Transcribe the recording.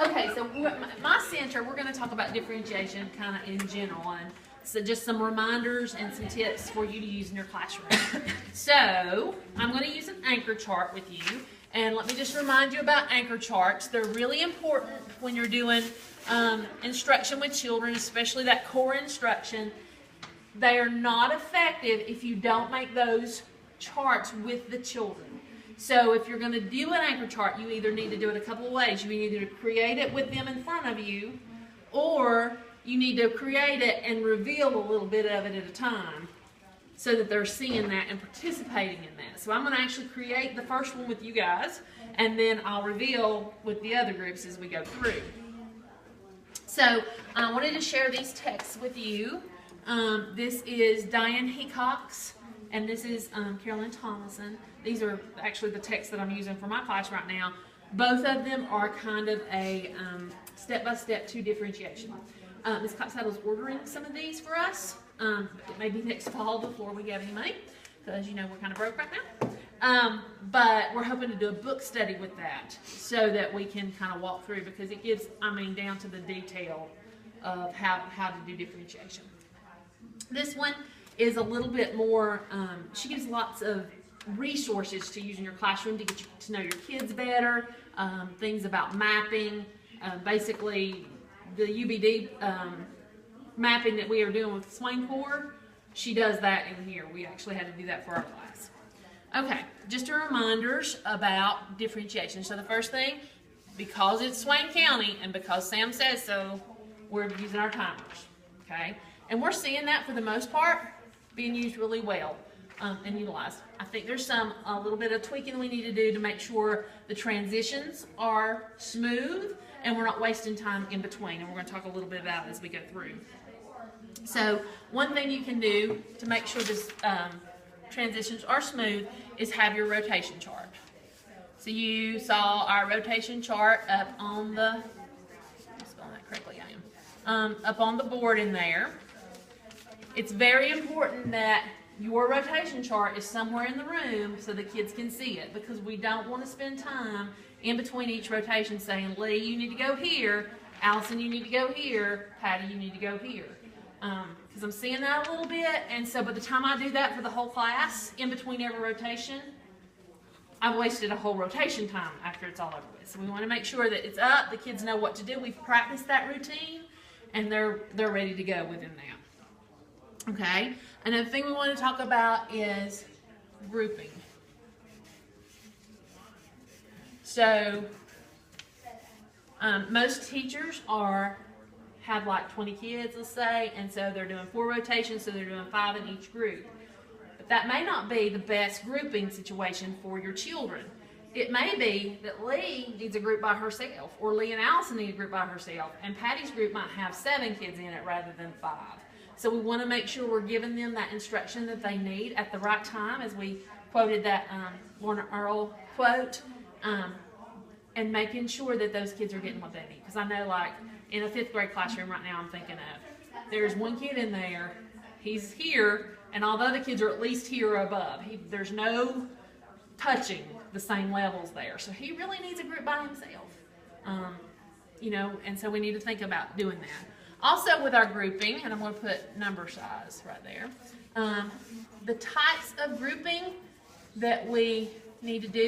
Okay, so my center, we're going to talk about differentiation kind of in general, and so just some reminders and some tips for you to use in your classroom. So I'm going to use an anchor chart with you, and let me just remind you about anchor charts. They're really important when you're doing instruction with children, especially that core instruction. They are not effective if you don't make those charts with the children. So if you're going to do an anchor chart, you either need to do it a couple of ways. You either create it with them in front of you, or you need to create it and reveal a little bit of it at a time so that they're seeing that and participating in that. So I'm going to actually create the first one with you guys, and then I'll reveal with the other groups as we go through. So I wanted to share these texts with you. This is Diane Hecox, and this is Carolyn Thomason. These are actually the texts that I'm using for my class right now. Both of them are kind of a step-by-step to differentiation. Ms. Coxsaddle's ordering some of these for us. Maybe next fall before we have any money, because you know we're kind of broke right now. But we're hoping to do a book study with that so that we can kind of walk through, because it gives, down to the detail of how to do differentiation. This one is a little bit more, she gives lots of resources to use in your classroom to get you to know your kids better, things about mapping, basically the UBD mapping that we are doing with Swain Core, she does that in here. We actually had to do that for our class. Okay, just a reminders about differentiation. So the first thing, because it's Swain County and because Sam says so, we're using our timers, okay? And we're seeing that for the most part being used really well and utilized. I think there's a little bit of tweaking we need to do to make sure the transitions are smooth and we're not wasting time in between. And we're going to talk a little bit about it as we go through. So one thing you can do to make sure this transitions are smooth is have your rotation chart. So you saw our rotation chart up on the, I'm spelling that correctly, I am, up on the board in there. It's very important that your rotation chart is somewhere in the room so the kids can see it, because we don't want to spend time in between each rotation saying, Lee, you need to go here, Allison, you need to go here, Patty, you need to go here. Because I'm seeing that a little bit, and so by the time I do that for the whole class, in between every rotation, I've wasted a whole rotation time after it's all over with. So we want to make sure that it's up, the kids know what to do, we've practiced that routine, and they're ready to go within that. Okay, another thing we want to talk about is grouping. So most teachers have like 20 kids, let's say, and so they're doing 4 rotations, so they're doing 5 in each group. But that may not be the best grouping situation for your children. It may be that Lee needs a group by herself, or Lee and Allison need a group by herself, and Patty's group might have 7 kids in it rather than 5. So we want to make sure we're giving them that instruction that they need at the right time, as we quoted that Lorna Earl quote, and making sure that those kids are getting what they need. Because I know, like, in a 5th grade classroom right now I'm thinking of, there's one kid in there, he's here, and all the other kids are at least here or above. There's no touching the same levels there. So he really needs a group by himself. And so we need to think about doing that. Also with our grouping, and I'm going to put number size right there, the types of grouping that we need to do